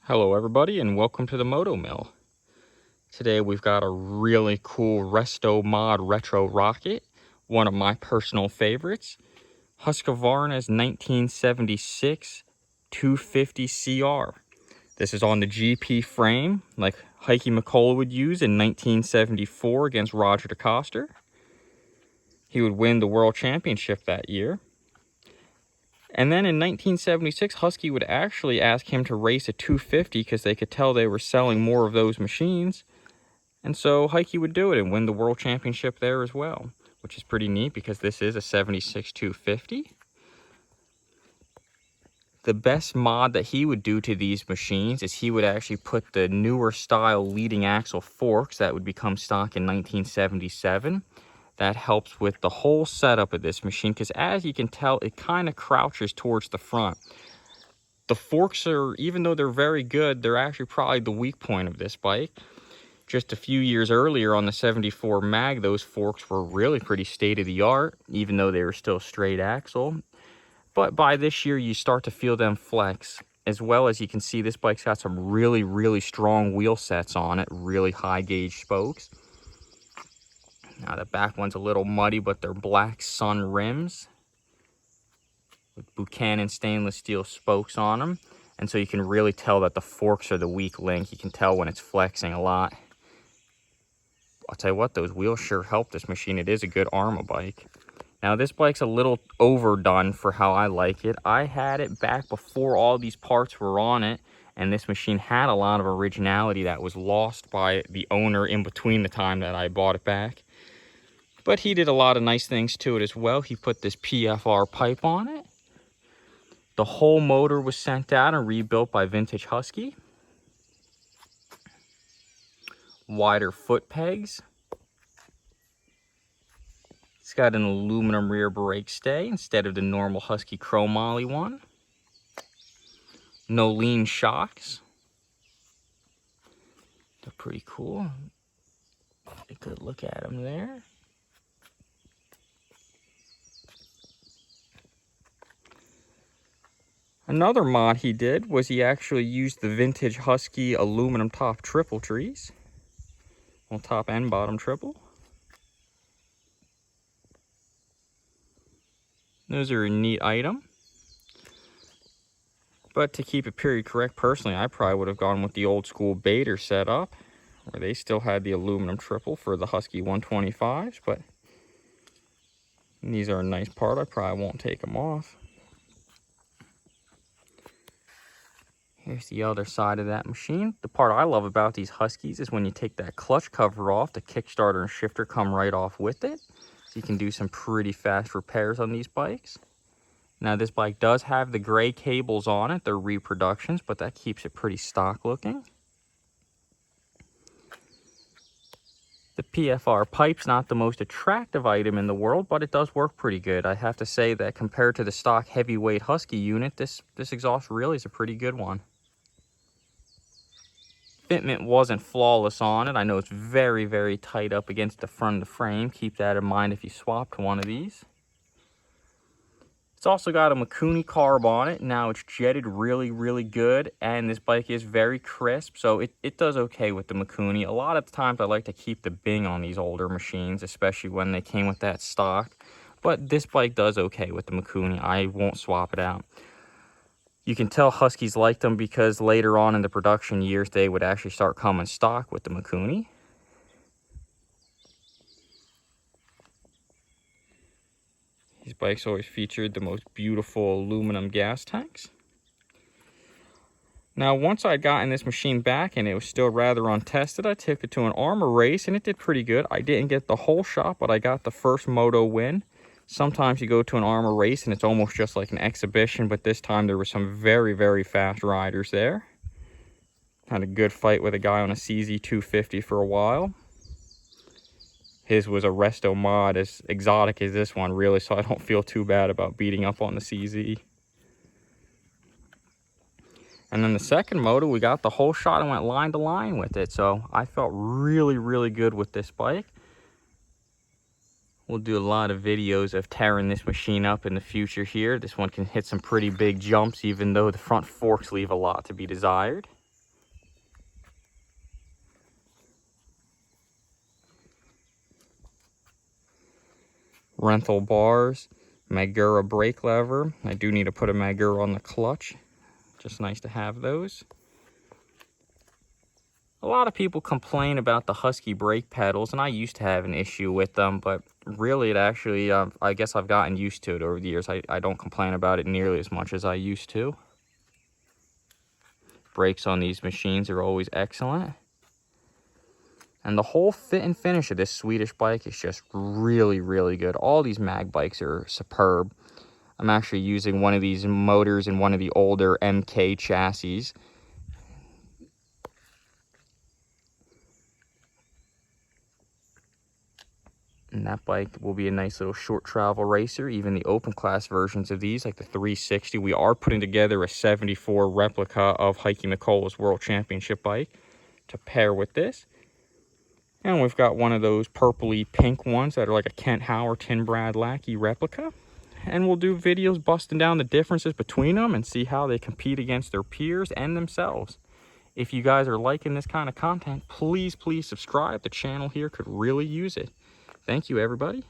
Hello everybody and welcome to the Moto Mill. Today we've got a really cool Resto Mod Retro Rocket, one of my personal favorites. Husqvarna's 1976 250 CR. This is on the GP frame like Heikki McCullough would use in 1974 against Roger DeCoster. He would win the World Championship that year. And then in 1976, Husky would actually ask him to race a 250 because they could tell they were selling more of those machines. And so Heikki would do it and win the World Championship there as well, which is pretty neat because this is a 76 250. The best mod that he would do to these machines is he would actually put the newer style leading axle forks that would become stock in 1977. That helps with the whole setup of this machine because as you can tell, it kind of crouches towards the front. The forks are, even though they're very good, they're actually probably the weak point of this bike. Just a few years earlier on the 74 Mag, those forks were really pretty state-of-the-art, even though they were still straight axle. But by this year, you start to feel them flex. As well as you can see, this bike's got some really strong wheel sets on it, really high gauge spokes. Now the back one's a little muddy, but they're black sun rims with Buchanan stainless steel spokes on them. And so you can really tell that the forks are the weak link. You can tell when it's flexing a lot. I'll tell you what, those wheels sure help this machine. It is a good Arrma bike. Now this bike's a little overdone for how I like it. I had it back before all these parts were on it, and this machine had a lot of originality that was lost by the owner in between the time that I bought it back. But he did a lot of nice things to it as well. He put this PFR pipe on it. The whole motor was sent out and rebuilt by Vintage Husky. Wider foot pegs. It's got an aluminum rear brake stay instead of the normal Husky chromoly one. No lean shocks. They're pretty cool. Take a good look at them there. Another mod he did was he actually used the Vintage Husky aluminum top triple trees. Well, top and bottom triple. Those are a neat item. But to keep it period correct, personally, I probably would have gone with the old school Bader setup, where they still had the aluminum triple for the Husky 125s, but these are a nice part. I probably won't take them off. Here's the other side of that machine. The part I love about these Huskies is when you take that clutch cover off, the kickstarter and shifter come right off with it. So you can do some pretty fast repairs on these bikes. Now this bike does have the gray cables on it. They're reproductions, but that keeps it pretty stock looking. The PFR pipe's not the most attractive item in the world, but it does work pretty good. I have to say that compared to the stock heavyweight Husky unit, this exhaust really is a pretty good one. Fitment wasn't flawless on it. I know it's very tight up against the front of the frame. Keep that in mind if you swapped one of these. It's also got a Mikuni carb on it. Now it's jetted really good, and this bike is very crisp, so it does okay with the Mikuni. A lot of the times I like to keep the Bing on these older machines, especially when they came with that stock. But this bike does okay with the Mikuni. I won't swap it out. You can tell Huskies like them because later on in the production years, they would actually start coming stock with the Mikuni. These bikes always featured the most beautiful aluminum gas tanks. Now, once I'd gotten this machine back and it was still rather untested, I took it to an Arrma race and it did pretty good. I didn't get the whole shot, but I got the first moto win. Sometimes you go to an Arrma race and it's almost just like an exhibition, but this time there were some very fast riders there. Had a good fight with a guy on a CZ 250 for a while. His was a Resto mod, as exotic as this one really, so I don't feel too bad about beating up on the CZ. And then the second moto, we got the whole shot and went line to line with it, so I felt really good with this bike. We'll do a lot of videos of tearing this machine up in the future here. This one can hit some pretty big jumps, even though the front forks leave a lot to be desired. rental bars, Magura brake lever. I do need to put a Magura on the clutch. Just nice to have those. A lot of people complain about the Husky brake pedals, and I used to have an issue with them, but really it actually, I guess I've gotten used to it over the years. I don't complain about it nearly as much as I used to. Brakes on these machines are always excellent. And the whole fit and finish of this Swedish bike is just really, really good. All these mag bikes are superb. I'm actually using one of these motors in one of the older MK chassis. And that bike will be a nice little short travel racer. Even the open class versions of these, like the 360, we are putting together a 74 replica of Heikki Mikola's World Championship bike to pair with this. And we've got one of those purpley pink ones that are like a Kent Hauer Tin Brad Lackey replica. And we'll do videos busting down the differences between them and see how they compete against their peers and themselves. If you guys are liking this kind of content, please subscribe. The channel here could really use it. Thank you, everybody.